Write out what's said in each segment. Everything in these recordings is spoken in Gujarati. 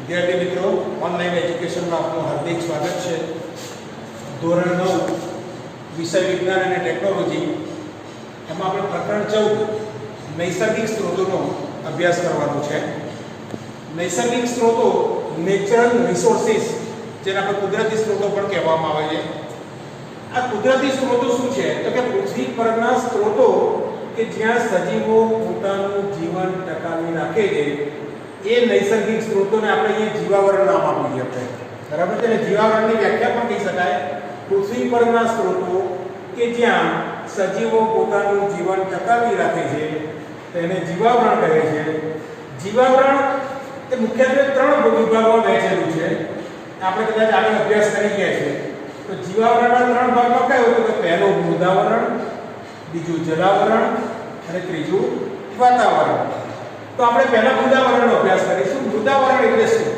વિદ્યાર્થી મિત્રો, ઓનલાઈન એજ્યુકેશનમાં આપનું હાર્દિક સ્વાગત છે. ધોરણ 9 વિષય વિજ્ઞાન અને ટેકનોલોજી, એમાં આપણે પ્રકરણ 14 નૈસર્ગિક સ્ત્રોતોનો અભ્યાસ કરવાનો છે. નૈસર્ગિક સ્ત્રોતો, નેચરલ રિસોર્સિસ, જેને આપણે કુદરતી સ્ત્રોતો પણ કહેવામાં આવે છે. આ કુદરતી સ્ત્રોતો શું છે? તો કે પૃથ્વી પરના સ્ત્રોતો કે જ્યાં સજીવો પોતાનું જીવન ટકાવી રાખે છે, એ નૈસર્ગિક સ્ત્રોતોને આપણે અહીંયા જીવાવરણ નામ આપી છે. બરાબર છે ને? જીવાવરણની વ્યાખ્યા પણ કહી શકાય પૃથ્વી પરના સ્ત્રોતો કે જ્યાં સજીવો પોતાનું જીવન ટકાવી રાખે છે તેને જીવાવરણ કહે છે. જીવાવરણ એ મુખ્યત્વે 3 વિભાગોમાં વહેંચેલું છે. આપણે કદાચ આગળ અભ્યાસ કરી ગયા છે. તો જીવાવરણના 3 ભાગમાં કયો હતો? કે પહેલો મૃદાવરણ, બીજું જલાવરણ અને ત્રીજું વાતાવરણ. તો આપણે પહેલા મૃદાવરણનો અભ્યાસ કરીશું. મૃદાવરણ એટલે શું?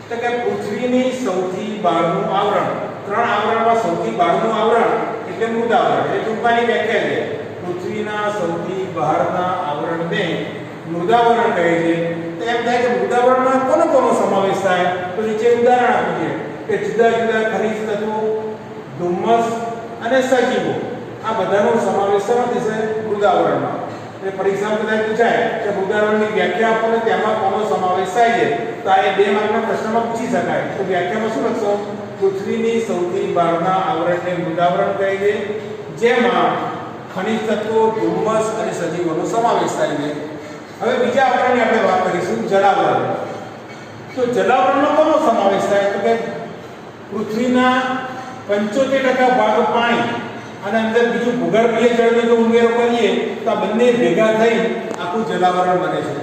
તો કે પૃથ્વીની સૌથી બહારનું આવરણ, 3 આવરણમાં સૌથી બહારનું આવરણ એટલે મૃદાવરણ. એ ટૂંકાની વ્યાખ્યા છે. પૃથ્વીના સૌથી બહારના આવરણને મૃદાવરણ કહે છે. તો એમ થાય કે મૃદાવરણમાં કોનો સમાવેશ થાય? તો નીચે ઉદાહરણ આપ્યું છે કે જુદા જુદા ખનિજ તત્વો, ધુમ્મસ અને સજીવો, આ બધાનો સમાવેશ થશે મૃદાવરણમાં. પરીક્ષામાં કદાચ પૂછાય કે મૃદાવરણની વ્યાખ્યા આપો ને તેમાં કોનો સમાવેશ થાય છે, તો આ 2 માર્કના પ્રશ્નમાં પૂછી શકાય. તો વ્યાખ્યામાં શું લખશો? પૃથ્વીની સૌથી બહારના આવરણને મૃદાવરણ કહે છે, જેમાં ખનિજ તત્વો, ધુમ્મસ અને સજીવોનો સમાવેશ થાય છે. હવે બીજા આવરણની આપણે વાત કરીશું, જલાવરણ. તો જલાવરણનો કોનો સમાવેશ થાય? તો કે પૃથ્વીના 75% ભાગ પાણી અને અંદર બીજું ભૂગર્ભીય જળનો જો ઉમેરો કરીએ તો આ બંને ભેગા થઈ આખું જલાવરણ બને છે.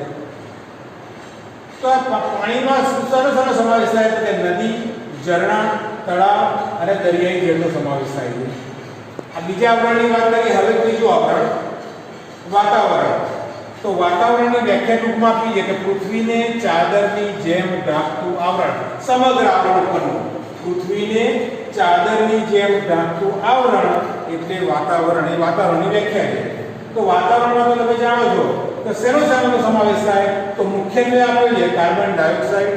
તો આ પાણીમાં શું સમાવેશ થાય? તો કે નદી, ઝરણા, તળાવ અને દરિયાઈ જળનો સમાવેશ થાય છે. આ બીજા આવરણની વાત કરીએ. હવે ત્રીજું આવરણ, વાતાવરણ. તો વાતાવરણની વ્યાખ્યા ટૂંકમાં આપી છે કે પૃથ્વીને ચાદરની જેમ ઢાંકતું આવરણ, સમગ્ર આવરણ ઉપરનું પૃથ્વીને ચાદરની જેમ ઢાંકતું આવરણ એટલે વાતાવરણ. એ વાતાવરણની વ્યાખ્યા છે. તો વાતાવરણમાં તો તમે જાણો છો કે શેનો સમાવેશ થાય? તો મુખ્યત્વે આપણે જે કાર્બન ડાયોક્સાઇડ,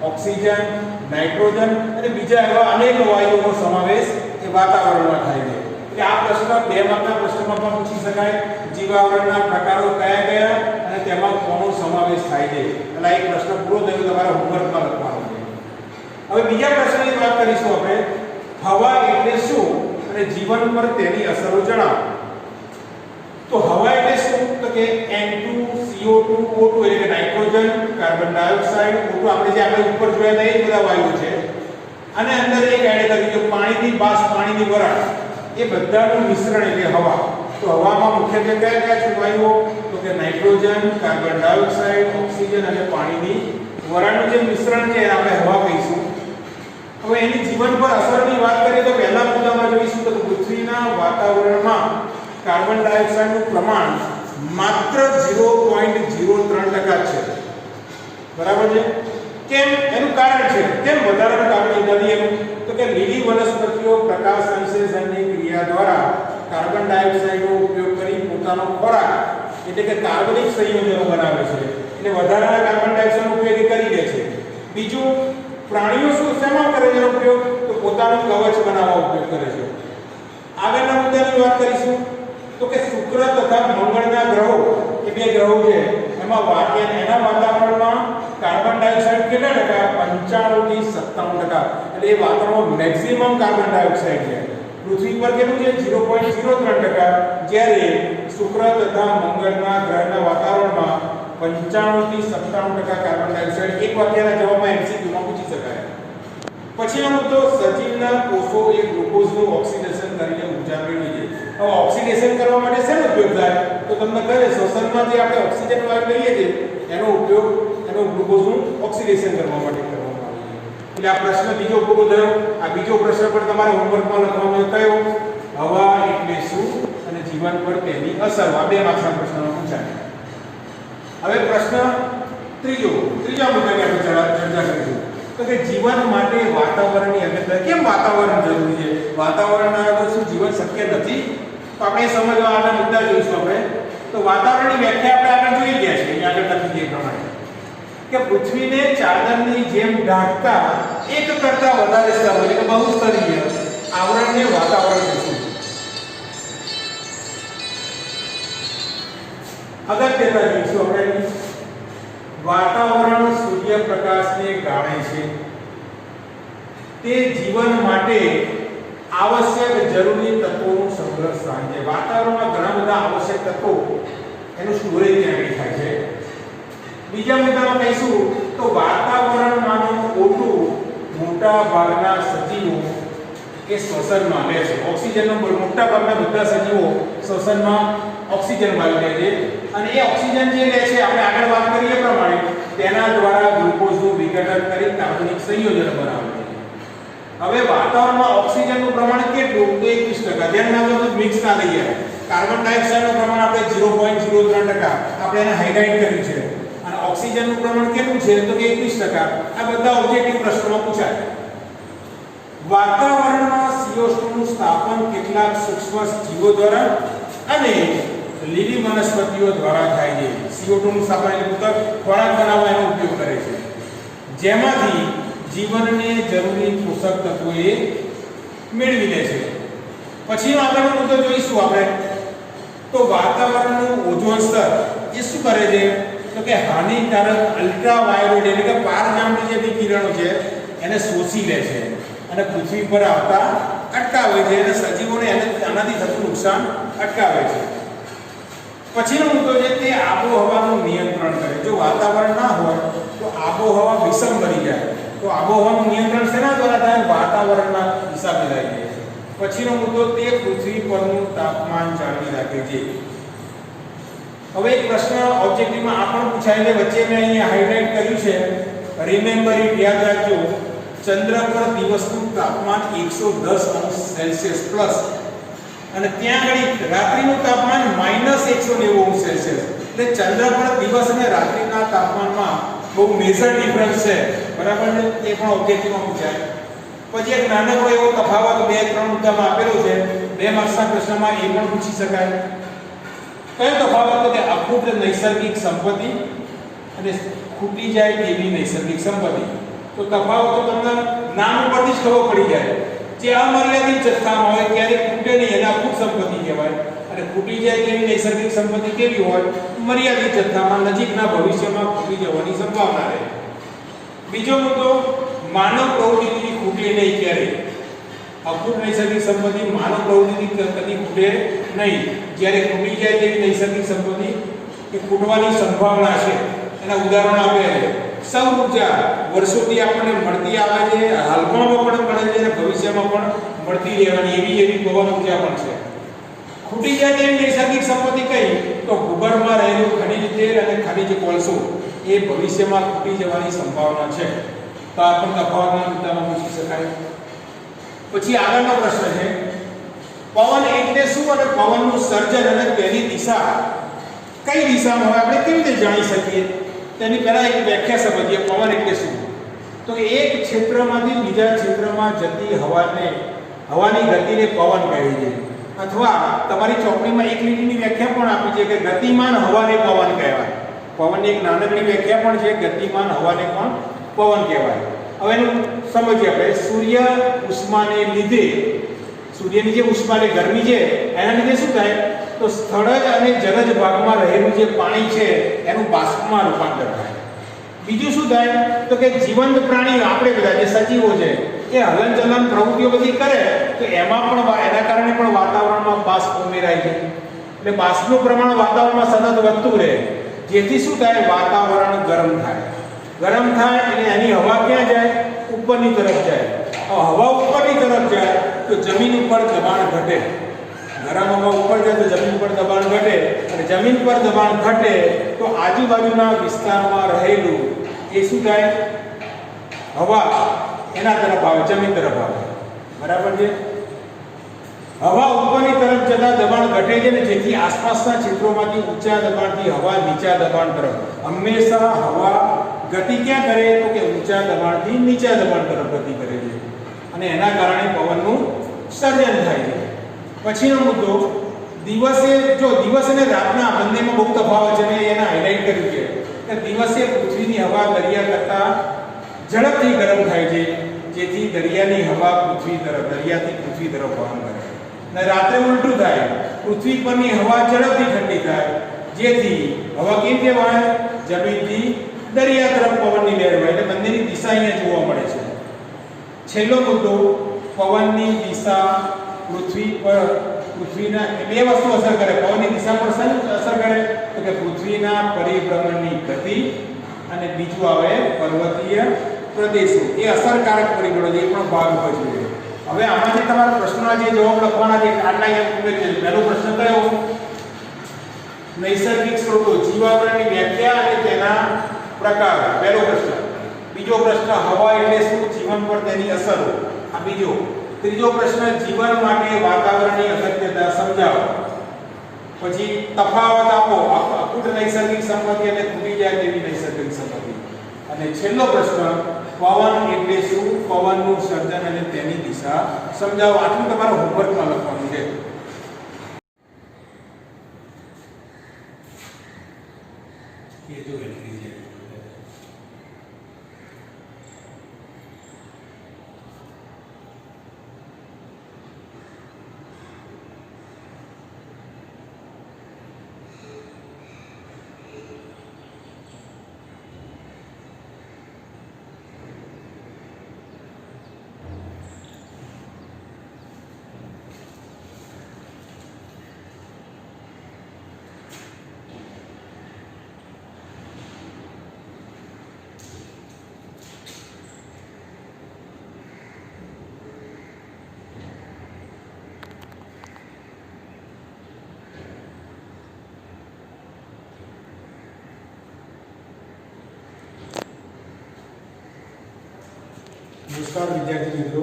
ઓક્સિજન, નાઇટ્રોજન અને બીજા એવા અનેક વાયુઓનો સમાવેશ એ વાતાવરણમાં થાય છે. એટલે આ પ્રશ્ન 2 માર્કના પ્રશ્નમાં પણ પૂછી શકાય. જીવાવરણના પ્રકારો કયા કયા અને તેમાં કોનો સમાવેશ થાય છે. એટલે એક પ્રશ્ન પૂરો થયો, તમારે હોમવર્કમાં લખવાનો છે. હવે બીજા પ્રશ્નની વાત કરીશું આપણે. હવા એટલે શું અને જીવન પર તેની અસરો જણાવો. તો હવા એટલે શું? તો કે N2, CO2, O2 એટલે કે નાઇટ્રોજન, કાર્બન ડાયોક્સાઇડ, O2 આપણે જે આગળ ઉપર જોયા હતા એ બધા વાયુઓ છે. અને અંદર એક એડ કરી કે પાણીની બાષ્પ, પાણીની વરાળ, એ બધાનું મિશ્રણ એટલે હવા. તો હવામાં મુખ્યત્વે કયા કયા છે વાયુઓ? તો કે નાઇટ્રોજન, કાર્બન ડાયોક્સાઇડ, ઓક્સિજન અને પાણીની વરાળનું જે મિશ્રણ છે આપણે હવા કહીશું. હવે એની જીવન પર અસરની વાત કરીએ તો પહેલા મુદ્દામાં જોઈશું તો પૃથ્વીના વાતાવરણમાં કાર્બન ડાયોક્સાઇડનું પ્રમાણ માત્ર 0.03% છે. બરાબર છે? કેમ? એનું કારણ છે કેમ વધારાનું કાર્બન નથી એનું? તો કે લીલી વનસ્પતિઓ પ્રકાશ સંશ્લેષણની ક્રિયા દ્વારા કાર્બન ડાયોક્સાઇડનો ઉપયોગ કરી પોતાનો ખોરાક એટલે કે કાર્બનિક સંયોજનો બનાવે છે. એટલે વધારાના કાર્બન ડાયોક્સાઇડનો ઉપયોગ કરી દે છે. બીજું, પ્રાણીઓ શું શેમાં કરે છે ઉપયોગ? તો પોતાનું કવચ બનાવવા ઉપયોગ કરે છે. આગળના મુદ્દાની વાત કરીશું તો કે શુક્ર તથા મંગળના ગ્રહો, એ 2 ગ્રહો છે, એમાં એના વાતાવરણમાં કાર્બન ડાયોક્સાઇડ કેટલા ટકા? 95 થી 97%. એટલે એ વાતાવરણમાં મેક્સિમમ કાર્બન ડાયોક્સાઇડ છે. પૃથ્વી પર કેટલું છે? 0.03%. જ્યારે શુક્ર તથા મંગળના ગ્રહના વાતાવરણમાં 95 થી 97% કાર્બન ડાયોક્સાઇડ. એક વાક્યના જવાબમાં MCQ માં પૂછી શકાય. પછીનો મુદ્દો, સજીવના કોષો એ ગ્લુકોઝનું ઓક્સિડેશન કરીને ઊર્જા મેળવે છે. હવે ઓક્સિડેશન કરવા માટે શેનો ઉપયોગ થાય? તો તમને કહે શ્વસનમાં જે આપણે ઓક્સિજન વાયુ લઈએ છીએ એનો ઉપયોગ ગ્લુકોઝનું ઓક્સિડેશન કરવા માટે કરવામાં આવે છે. એટલે આ પ્રશ્ન બીજો પૂરો થયો. આ બીજો પ્રશ્ન પણ તમારે હોમવર્કમાં લખવાનો કયો? હવા એટલે શું અને જીવન પર તેની અસર. આ 2 માર્ક્સના પ્રશ્નો પૂછાય. હવે પ્રશ્ન ત્રીજા મુદ્દાની આપણે ચર્ચા કરીશું. તો કે જીવન માટે વાતાવરણની અગત્યતા. કેમ વાતાવરણ જરૂરી છે? વાતાવરણના વગર શું જીવન શક્ય નથી? તો આપણે સમજવા આના મુદ્દા જોઈશું આપણે. તો વાતાવરણની વ્યાખ્યા આપણે આગળ જોઈ ગયા છે. અહીં આગળ લખી દઈએ પ્રમાણે કે પૃથ્વીને ચાદરની જેમ ઢાંકતા એક કરતા વધારે સ્તર એટલે કે બહુસ્તરીય આવરણને વાતાવરણ કહીશું. અગત્યતા જોઈશું આપણે. વાતાવરણ સૂર્યપ્રકાશને ગાળે છે. તે જીવન માટે આવશ્યક જરૂરી તત્વોનું સંગ્રહ સ્થાન છે. વાતાવરણમાં ઘણા બધા આવશ્યક તત્વો એનું સ્ટોરેજ ત્યાં થાય છે. બીજા મુદ્દામાં કહીશું તો વાતાવરણમાંનું O2 મોટા ભાગના સજીવો એ શ્વસનમાં લે છે. ઓક્સિજનનો મોટા ભાગના બધા સજીવો શ્વસનમાં ઓક્સિજન ભાગ લે છે અને એ ઓક્સિજન જે લે છે આપણે આગળ વાત કરીએ પ્રમાણે તેના દ્વારા ગ્લુકોઝનું વિઘટન કરી કાર્બનિક સંયોજન બનાવે છે. હવે વાતાવરણમાં ઓક્સિજનનું પ્રમાણ કેટલું તો 21%. ધ્યાન રાખજો તો મિક્સ ના થઈ જાય. કાર્બન ડાયોક્સાઇડનું પ્રમાણ આપણે 0.03% આપણે એને હાઇલાઇટ કર્યું છે અને ઓક્સિજનનું પ્રમાણ કેટલું છે તો કે 21%. આ બધા ઓબ્જેક્ટિવ પ્રશ્નોમાં પૂછાય. વાતાવરણમાં CO2 નું સ્થાપન કેટલાક સૂક્ષ્મ જીવો દ્વારા અને લીલી વનસ્પતિઓ દ્વારા થાય છે. CO2 નું સ્થાપન એટલે ખોરાક બનાવવા એનો ઉપયોગ કરે છે, જેમાંથી જીવનને જરૂરી પોષક તત્વો એ મેળવી લે છે. પછીનો આગળનો મુદ્દો જોઈશું આપણે તો વાતાવરણનું ઓઝોન સ્તર એ શું કરે છે તો કે હાનિકારક અલ્ટ્રાવાયોલેટ એટલે કે પારજાંબી જે કિરણો છે એને શોષી લે છે અને પૃથ્વી પર આવતા અટકાવે છે અને સજીવોને આનાથી થતું નુકસાન અટકાવે છે. પછીનો મુદ્દો છે તે આબોહવાનું નિયંત્રણ કરે. જો વાતાવરણ ના હોય તો આબોહવા વિષમ બની જાય. તો આબોહવાનું નિયંત્રણ શેના દ્વારા થાય? વાતાવરણના હિસાબે થાય છે. પછીનો મુદ્દો તે પૃથ્વી પરનું તાપમાન જાળવી રાખે છે. હવે એક પ્રશ્ન ઓબ્જેક્ટિવમાં આ પણ પૂછાય છે, વચ્ચે મેં અહીંયા હાઇલાઇટ કર્યું છે. રિમેમ્બર ઇટ, યાદ રાખજો. ચંદ્ર પર દિવસનું તાપમાન 110°C પ્લસ અને ત્યાં આગળ રાત્રિનું તાપમાન -190°C. એટલે ચંદ્ર પર દિવસ અને રાત્રિના તાપમાનમાં બહુ મેજર ડિફરન્સ છે. બરાબર ને? એ પણ ઓબ્જેક્ટિવમાં પૂછાય. પછી એક નાનકડો એવો તફાવત 2-3 મુદ્દામાં આપેલો છે. 2 માર્ક્સના પ્રશ્નમાં એ પણ પૂછી શકાય. કયો તફાવત? તો કે અખૂટ નૈસર્ગિક સંપત્તિ અને ખૂટી જાય તેવી નૈસર્ગિક સંપત્તિ. તો તફાવત તો તમને નામ ઉપરથી જ ખબર પડી જાય. જે અમર્યાદિત જથ્થામાં હોય ક્યારેક ખૂટે નહીં એને અખૂટ સંપત્તિ કહેવાય અને ખૂટી જાય તેવી નૈસર્ગિક સંપત્તિ કેવી હોય? મર્યાદિત જથ્થામાં નજીકના ભવિષ્યમાં ખૂટી જવાની સંભાવના રહે. બીજો મુદ્દો માનવ પ્રવૃત્તિથી ખૂટે નહીં ક્યારે. અખૂટ નૈસર્ગિક સંપત્તિ માનવ પ્રવૃત્તિથી કદી ખૂટે નહીં. જ્યારે ખૂટી જાય તેવી નૈસર્ગિક સંપત્તિ એ ખૂટવાની સંભાવના છે. એના ઉદાહરણ આપે છે. સૌર ઉર્જા વર્ષોથી આપણને મળતી આવે છે, હાલમાં પણ મળે છે અને ભવિષ્યમાં પણ મળતી રહેવાની એવી પવન ઉર્જા પણ છે. ખૂટી જાય તેવી નૈસર્ગિક સંપત્તિ કઈ? તો ભૂગર્ભમાં રહેલું ખનિજ તેલ અને ખનિજ કોલસો એ ભવિષ્યમાં ખૂટી જવાની સંભાવના છે. તો આ પણ તફાવતના મુદ્દામાં પૂછી શકાય. પછી આગળનો પ્રશ્ન છે પવન એટલે શું અને પવનનું સર્જન અને તેની દિશા કઈ દિશામાં હોય આપણે કેવી રીતે જાણી શકીએ? તેની પહેલા એક વ્યાખ્યા સમજીએ. પવન એટલે શું? તો એક ક્ષેત્રમાંથી બીજા ક્ષેત્રમાં જતી હવાની ગતિને પવન કહે છે. અથવા તમારી ચોપડીમાં એક લીટીની વ્યાખ્યા પણ આપી છે કે ગતિમાન હવાને પવન કહેવાય. પવનની એક નાનકડી વ્યાખ્યા પણ છે, ગતિમાન હવાને પણ પવન કહેવાય. હવે એનું સમજીએ આપણે. સૂર્ય ઉષ્માને લીધે સૂર્યની જે ઉષ્મા એટલે ગરમી છે એના લીધે શું થાય? તો સ્થળજ અને જલજ ભાગમાં રહેલું જે પાણી છે એનું બાષ્પમાં રૂપાંતર થાય. બીજું શું થાય? તો કે જીવંત પ્રાણીઓ આપણે બધા જે સજીવો છે એ હલનચલન પ્રવૃત્તિઓ બધી કરે તો એમાં પણ એના કારણે પણ વાતાવરણમાં બાષ્પ ઉમેરાય છે. એટલે બાષ્પનું પ્રમાણ વાતાવરણમાં સતત વધતું રહે, જેથી શું થાય? વાતાવરણ ગરમ થાય. ગરમ થાય એટલે એની હવા ક્યાં જાય? ઉપરની તરફ જાય. હવા ઉપરની તરફ જાય તો જમીન ઉપર દબાણ ઘટે. ગરમ હવા ઉપર જાય તો જમીન પર દબાણ ઘટે અને જમીન પર દબાણ ઘટે તો આજુબાજુના વિસ્તારમાં રહેલું એ શું થાય? હવા એના તરફ આવે, જમીન તરફ આવે. બરાબર છે? હવા ઉપરની તરફ જતા દબાણ ઘટે છે ને જેથી આસપાસના ક્ષેત્રોમાંથી ઊંચા દબાણથી હવા નીચા દબાણ તરફ. હંમેશા હવા ગતિ ક્યાં કરે? તો કે ઊંચા દબાણથી નીચા દબાણ તરફ ગતિ કરે છે અને એના કારણે પવનનું સર્જન થાય છે. પછીનો મુદ્દો દિવસ અને રાતના બંનેમાં બહુ તફાવત છે મેં એને હાઇલાઇટ કર્યું છે. કે દિવસે પૃથ્વીની હવા દરિયા કરતાં ઝડપથી ગરમ થાય છે, જેથી દરિયાની હવા દરિયાથી પૃથ્વી તરફ વહન કરે. અને રાત્રે ઉલટું થાય, પૃથ્વી પરની હવા ઝડપથી ઠંડી થાય, જેથી હવા કેવી રીતે વહે? જમીનથી દરિયા તરફ પવનની લહેર વહે. એટલે બંનેની દિશા અહીંયા જોવા મળે છે. છેલ્લો મુદ્દો, પવનની દિશા પૃથ્વીના બે વસ્તુ અસર કરે. પવનની દિશા પર અસર કરે તો કે પૃથ્વીના પરિભ્રમણની ગતિ, અને બીજું આવે પર્વતીય પ્રદેશો. એ અસરકારક પરિબળો છે, એ પણ ભાગ ભજવે. હવે આમાંથી તમારા પ્રશ્નોના જે જવાબ લખવાના છે આટલા અહીંયા પૂરે છે. પહેલો પ્રશ્ન કયો? નૈસર્ગિક સ્ત્રોતો, જીવાવરણની વ્યાખ્યા અને તેના પ્રકાર. પહેલો પ્રશ્ન. બીજો પ્રશ્ન, હવા એટલે શું? જીવન પર તેની અસરો. આ બીજો. ત્રીજો પ્રશ્ન, જીવન માટે વાતાવરણની અગત્યતા સમજાવો. પછી તફાવત આપો, અખૂટ નૈસર્ગિક સંપત્તિ અને તૂટી જાય તેવી નૈસર્ગિક સંપત્તિ. અને છેલ્લો પ્રશ્ન, પવન એટલે શું? પવનનું સર્જન અને તેની દિશા સમજાવો. આટલું તમારે હોમવર્કમાં લખવાનું છે. એ જો એન્ટ્રી છે. નમસ્કાર વિદ્યાર્થી મિત્રો,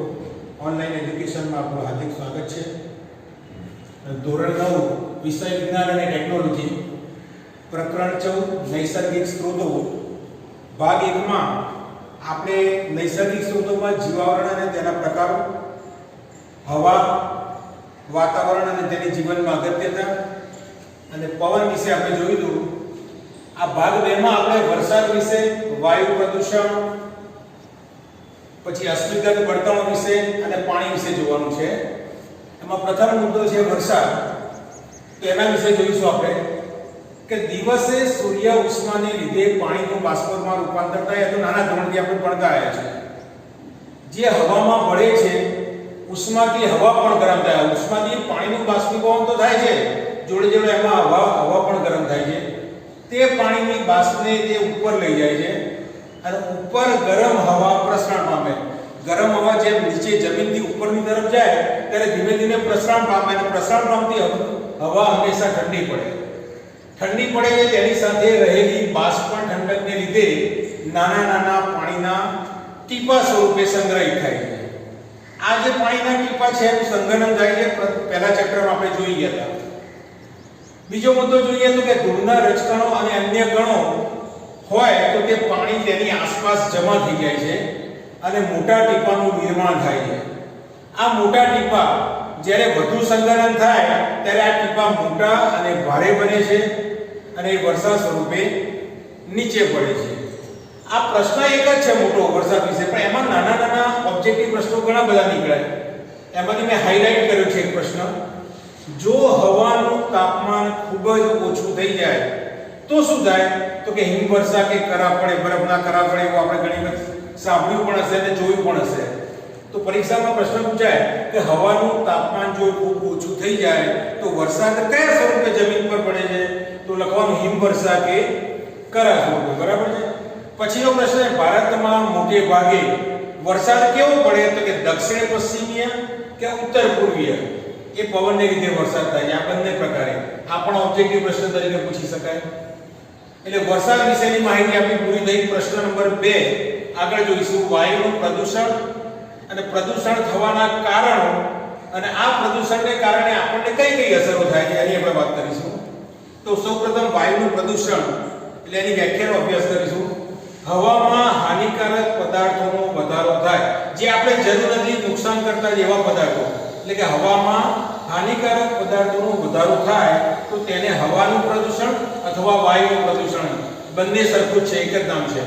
ઓનલાઈન એજ્યુકેશનમાં આપનું હાર્દિક સ્વાગત છે. ધોરણ 9 વિષય વિજ્ઞાન અને ટેકનોલોજી, પ્રકરણ 14 નૈસર્ગિક સ્ત્રોતો, ભાગ 1 માં આપણે નૈસર્ગિક સ્ત્રોતોમાં જીવાવરણ અને તેના પ્રકારો, હવા, વાતાવરણ અને તેની જીવનમાં અગત્યતા અને પવન વિશે આપણે જોયું હતું. આ ભાગ 2 માં આપણે વરસાદ વિશે, વાયુ પ્રદૂષણ, પછી અસ્મિગત બળતણો વિશે અને પાણી વિશે જોવાનું છે. એમાં પ્રથમ મુદ્દો છે વરસાદ. તો એના વિશે જોઈશું આપણે કે દિવસે સૂર્ય ઉષ્માને લીધે પાણીનું બાષ્પમાં રૂપાંતર થાય. તો નાના ધોરણથી આપણે ભણતા આવ્યા છે. જે હવામાં ભળે છે, ઉષ્માથી હવા પણ ગરમ થાય. ઉષ્માથી પાણીનું બાષ્પીભવન તો થાય છે, જોડે જોડે એમાં હવા પણ ગરમ થાય છે. તે પાણીની બાષ્પને તે ઉપર લઈ જાય છે અને ઉપર ગરમ હવા પ્રસરણ પામે. ગરમ હવા જેમ નીચે જમીનથી ઉપરની તરફ જાય ત્યારે ધીમે ધીમે પ્રસરણ પામે, અને પ્રસરણ પામતી હવા હંમેશા ઠંડી પડે. ઠંડી પડે છે તેની સાથે રહેલી બાષ્પ પણ ઠંડકને લીધે નાના નાના પાણીના ટીપા સ્વરૂપે સંગ્રહિત થાય છે. આ જે પાણીના ટીપા છે એનું સંઘનન થાય છે, પહેલા ચક્રમાં આપણે જોઈ ગયા હતા. બીજો મુદ્દો જોઈએ તો કે ધૂળના રજકણો અને અન્ય કણો હોય તો તે પાણી તેની આસપાસ જમા થઈ જાય છે અને મોટા ટીપાનું નિર્માણ થાય છે. આ મોટા ટીપા જ્યારે વધુ સંઘનન થાય ત્યારે આ ટીપા મોટા અને ભારે બને છે અને વરસાદ સ્વરૂપે નીચે પડે છે. આ પ્રશ્ન એક જ છે મોટો વરસાદ વિશે, પણ એમાં નાના નાના ઓબ્જેક્ટિવ પ્રશ્નો ઘણા બધા નીકળ્યા. એમાંથી મેં હાઇલાઇટ કર્યો છે એક પ્રશ્ન. જો હવાનું તાપમાન ખૂબ જ ઓછું થઈ જાય તો શું થાય? તો કે હિમવર્ષા કે કરા પડે, બરફના કરા પડે, એવું આપણે ઘણી વખત સાંભળ્યું પણ હશે અને જોયું પણ હશે. તો પરીક્ષામાં પ્રશ્ન પૂછાય કે હવાનું તાપમાન જો ખૂબ ઓછું થઈ જાય તો વરસાદ કયા સ્વરૂપે જમીન પર પડે છે? તો લખવાનું હિમવર્ષા કે કરા સ્વરૂપે. બરાબર છે. પછીનો પ્રશ્ન, ભારતમાં મોટે ભાગે વરસાદ કેવો પડે? તો કે દક્ષિણ પશ્ચિમીય કે ઉત્તર પૂર્વીય? એ પવનને લીધે વરસાદ થાય છે. આ બંને પ્રકારે આ પણ ઓબ્જેક્ટિવ પ્રશ્ન તરીકે પૂછી શકાય. એટલે વરસાદ વિશેની માહિતી આપણી પૂરી થઈ. પ્રશ્ન નંબર 2 આગળ જોઈશું. વાયુનું પ્રદૂષણ અને પ્રદૂષણ થવાના કારણો અને આ પ્રદૂષણને કારણે આપણને કઈ કઈ અસરો થાય છે એની આપણે વાત કરીશું. તો સૌપ્રથમ વાયુનું પ્રદૂષણ એટલે એની વ્યાખ્યાનો અભ્યાસ કરીશું. હવામાં હાનિકારક પદાર્થોનો વધારો થાય, જે આપણે જરૂર નથી નુકસાન કરતા જેવા પદાર્થો, એટલે કે હવામાં હાનિકારક પદાર્થોનો વધારો થાય તો તેને હવાનું પ્રદૂષણ અથવા વાયુનું પ્રદૂષણ બંને સરખું છે, એક જ નામ છે.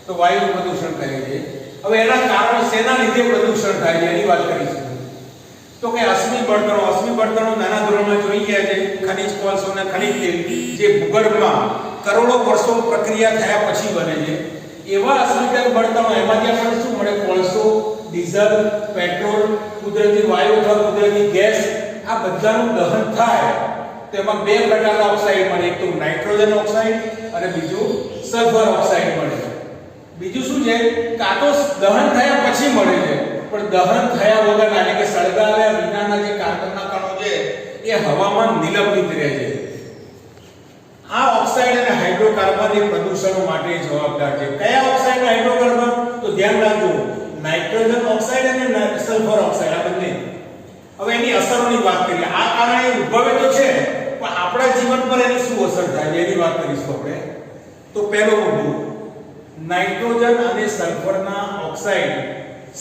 તો વાયુ પ્રદૂષણ કહે છે. હવે એના કારણો શેના લીધે પ્રદૂષણ થાય છે એની વાત કરીશું. તો કે અશ્મિ બળતણો નાના ધોરણમાં જોઈ ગયા છે. ખનિજ કોલસો અને ખનિજ તેલ જે ભૂગર્ભમાં કરોડો વર્ષો પ્રક્રિયા થયા પછી બને છે. એવા અશ્મિક બળતણો એમાંથી આપણને શું મળે? કોલસો, ડીઝલ, પેટ્રોલ, કુદરતી વાયુ અથવા કુદરતી ગેસ, આ બધાનું દહન થાય તેમાં બે પ્રકારના ઓક્સાઇડ મળે. એક તો નાઇટ્રોજન ઓક્સાઇડ અને બીજું સલ્ફર ઓક્સાઇડ મળે. બીજું શું છે? કાં તો દહન થયા પછી મળે છે, પણ દહન થયા વગર એટલે કે સળગાવ્યા વિનાના જે કાર્બનના કણો છે એ હવામાં નિલંબિત રહે છે. આ ઓક્સાઇડ અને હાઇડ્રોકાર્બન એ પ્રદૂષણ માટે જવાબદાર છે. કયા ઓક્સાઇડ અને હાઇડ્રોકાર્બન? તો ધ્યાન રાખજો, નાઇટ્રોજન ઓક્સાઇડ અને સલ્ફર ઓક્સાઇડ આ બંને. હવે એની અસરોની વાત કરીએ. આ કારણે ઉદ્ભવે તો છે, પણ આપણા જીવન પર એની શું અસર થાય છે એની વાત કરીશું આપણે. તો પહેલો મુદ્દો, નાઇટ્રોજન અને સલ્ફરના ઓક્સાઇડ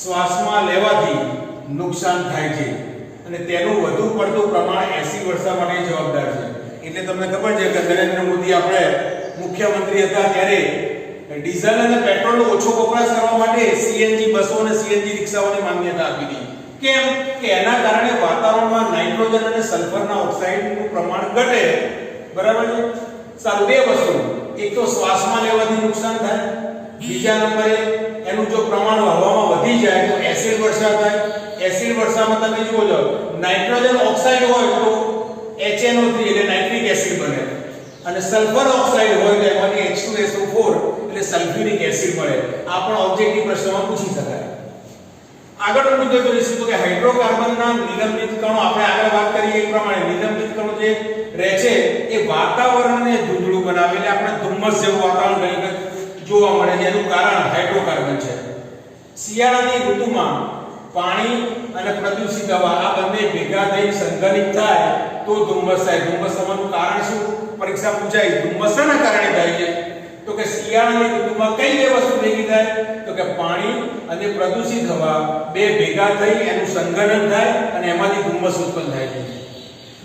શ્વાસમાં લેવાથી નુકસાન થાય છે અને તેનું વધુ પડતું પ્રમાણ એસિડ વર્ષા માટે જવાબદાર છે. એટલે તમને ખબર છે કે નરેન્દ્ર મોદી આપણે મુખ્યમંત્રી હતા ત્યારે ડીઝલ અને પેટ્રોલનો ઓછો વપરાશ કરવા માટે સીએનજી બસો અને સીએનજી રિક્ષાઓને માન્યતા આપી હતી. કેમ? કે એના કારણે વાતાવરણમાં નાઇટ્રોજન અને સલ્ફરના ઓક્સાઇડનું પ્રમાણ ઘટે. બરાબર છે? સારું, બે વસ્તુ, એક તો શ્વાસમાં લેવાથી નુકસાન થાય, બીજા નંબરે એનું જો પ્રમાણ હવામાં વધી જાય તો એસિડ વર્ષા થાય. એસિડ વર્ષામાં તમે જુઓ છો નાઇટ્રોજન ઓક્સાઇડ હોય તો HNO3 એટલે નાઇટ્રિક એસિડ બને અને સલ્ફર ઓક્સાઇડ હોય તો એમાંથી H2SO4 એટલે સલ્ફ્યુરિક એસિડ મળે. આ પણ ઓબ્જેક્ટિવ પ્રશ્નમાં પૂછી શકાય. આગળનો મુદ્દો જોઈશું તો કે હાઇડ્રોકાર્બનના નિલંબિત કણો. આપણે આગળ વાત કરીએ એ પ્રમાણે નિલંબિત કણો જે રહે છે એ વાતાવરણને ધૂંધળું બનાવે એટલે આપણે ધુમ્મસ જેવું વાતાવરણ ઘણી વખત જોવા મળે છે. એનું કારણ હાઇડ્રોકાર્બન છે. શિયાળાની ઋતુમાં પાણી અને પ્રદૂષિત હવા આ બંને ભેગા થઈ સંઘનિત થાય તો ધુમ્મસ થાય. ધુમ્મસ થવાનું કારણ શું? પરીક્ષા પૂછાય. ધુમ્મસ શાના કારણે થાય છે? તો કે શિયાળાની ઋતુમાં કઈ બે વસ્તુ ભેગી થાય? તો કે પાણી અને પ્રદૂષિત હવા બે ભેગા થઈ એનું સંઘનન થાય અને એમાંથી ધુમ્મસ ઉત્પન્ન થાય છે.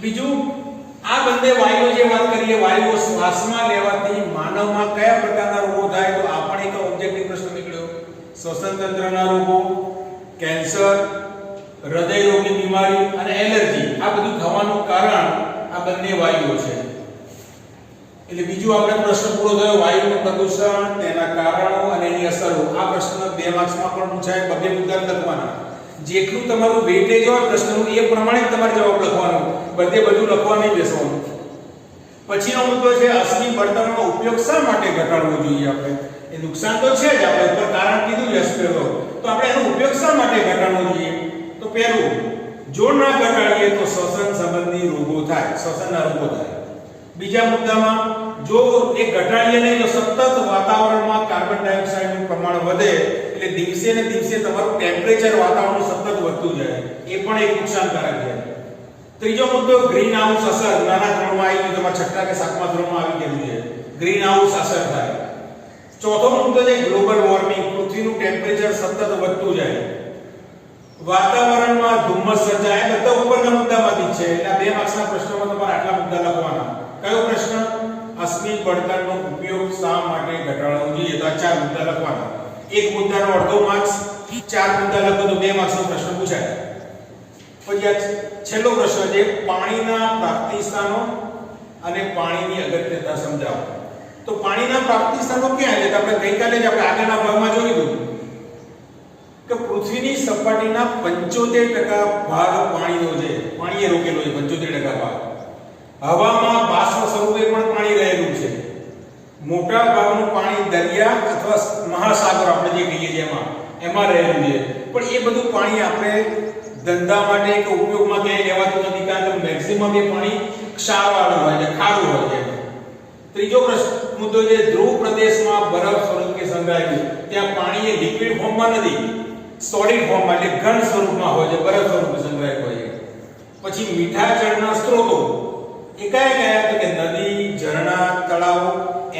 બીજું, આ બંને વાયુઓ જે વાત કરીએ, વાયુઓ શ્વાસમાં લેવાથી માનવમાં કયા પ્રકારના રોગો થાય? તો આ પણ એક ઓબ્જેક્ટિવ પ્રશ્ન નીકળ્યો. શ્વસન તંત્રના રોગો, કેન્સર, હૃદય રોગની બીમારી અને એલર્જી, આ બધું થવાનું કારણ આ બંને વાયુઓ છે. એટલે બીજું આપણે પ્રશ્ન પૂરો થયો. વાયુનું પ્રદૂષણ, તેના કારણો અને એની અસરો. આ પ્રશ્ન 2 માર્ક્સમાં પણ પૂછાય. બબે મુદ્દા લખવાના. જેટલું તમારું વેટેજ હોય પ્રશ્નનું એ પ્રમાણે તમારે જવાબ લખવાનો. બધે બધું લખવા નહીં બેસવાનું. પછીનો મુદ્દો છે અશ્મિ બળતણનો ઉપયોગ શા માટે ઘટાડવો જોઈએ? આપણે એ નુકસાન તો છે જ, આપણે ઉપર કારણ કીધું જ અશ્મિનો, તો આપણે એનો ઉપયોગ શા માટે ઘટાડવો જોઈએ? તો પહેલું, જો ના ઘટાડીએ તો શ્વસન સંબંધી રોગો થાય, શ્વસનના રોગો થાય. બીજા મુદ્દામાં, જો એ ઘટાડીએ નહીં તો સતત વાતાવરણમાં કાર્બન ડાયોક્સાઇડનું પ્રમાણ વધે એટલે દિવસે ને દિવસે તમારું ટેમ્પરેચર વાતાવરણનું સતત વધતું જાય. એ પણ એક નુકસાનકારક છે. ત્રીજો મુદ્દો, ગ્રીન હાઉસ અસર. નાના ધોરણમાં આવી ગયું, તમારા 6ઠા કે 7મા ધોરણમાં આવી ગયું છે. ગ્રીન હાઉસ અસર થાય. ચોથો મુદ્દો છે ગ્લોબલ વોર્મિંગ. પૃથ્વીનું ટેમ્પરેચર સતત વધતું જાય. વાતાવરણમાં ધુમ્મસ સર્જાય. બધા ઉપરના મુદ્દામાંથી છે. એટલે 2 માર્ક્સના પ્રશ્નોમાં તમારે આટલા મુદ્દા લખવાના. કયો પ્રશ્ન? અશ્મિ બળતણનો ઉપયોગ શા માટે ઘટાડવો જોઈએ? તો આ 4 મુદ્દા લખવાના. એક મુદ્દાનો અડધો માર્ક્સ, 4 મુદ્દા લખો તો 2 માર્ક્સનો પ્રશ્ન પૂછાય. પછી આ છેલ્લો પ્રશ્ન છે પાણીના પ્રાપ્તિ સ્થાનો અને પાણીની અગત્યતા સમજાવો. તો પાણીના પ્રાપ્તિ સ્થાનો ક્યાં છે? આપણે ગઈકાલે જ આપણે આગળના ભાગમાં જોયું હતું કે પૃથ્વીની સપાટીના 75% ભાગ પાણીનો છે. પાણીએ રોકેલો છે 75% ભાગ. હવામાં બાષ્પ સ્વરૂપે પણ પાણી રહેલું છે. મોટા ભાગનું પાણી દરિયા અથવા મહાસાગર આપણે જે કહીએ છીએ એમાં રહેલું છે. પણ એ બધું પાણી આપણે ધંધા માટે કે ઉપયોગમાં ક્યાંય લેવાતું નથી, કારણ કે મેક્સિમમ એ પાણી ક્ષારવાળું હોય છે, ખારું હોય છે. ત્રીજો મુદ્દો છે ધ્રુવ પ્રદેશમાં બરફ સ્વરૂપે સંગ્રહાયેલું. ત્યાં પાણી એ લિક્વિડ ફોર્મમાં નથી, સોલિડ ફોર્મમાં એટલે ઘન સ્વરૂપમાં હોય છે, બરફ સ્વરૂપે સંગ્રહાયેલું હોય છે. પછી મીઠા જળના સ્ત્રોતો એ કયા કયા? તો કે નદી, ઝરણા, તળાવ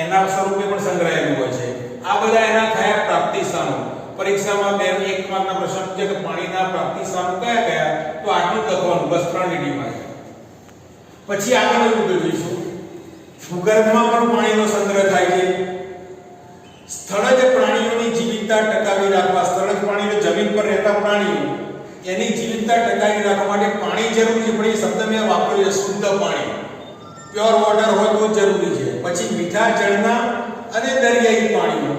એના સ્વરૂપે પણ સંગ્રહાયેલું હોય છે. આ બધા એના થયા પ્રાપ્તિ સ્થાનો. પરીક્ષામાં 1 માર્કના પ્રશ્ન પૂછે કે પાણીના પ્રાપ્તિ સ્થાનો કયા કયા? તો આટલું લખવાનું, બસ 3 લીટીમાં. પછી આગળનો મુદ્દો જોઈશું. ભૂગર્ભમાં પણ પાણીનો સંગ્રહ થાય છે. સ્થળજ પ્રાણીઓની જીવિતતા ટકાવી રાખવા, સ્થળજ પ્રાણીઓ જમીન પર રહેતા પ્રાણીઓ એની જીવિતતા ટકાવી રાખવા માટે પાણી જરૂરી છે, પણ એ શબ્દ મેં વાપર્યો છે શુદ્ધ પાણી, પ્યોર વોટર હોય તો જરૂરી છે. પછી મીઠા જળના અને દરિયાઈ પ્રાણીઓ,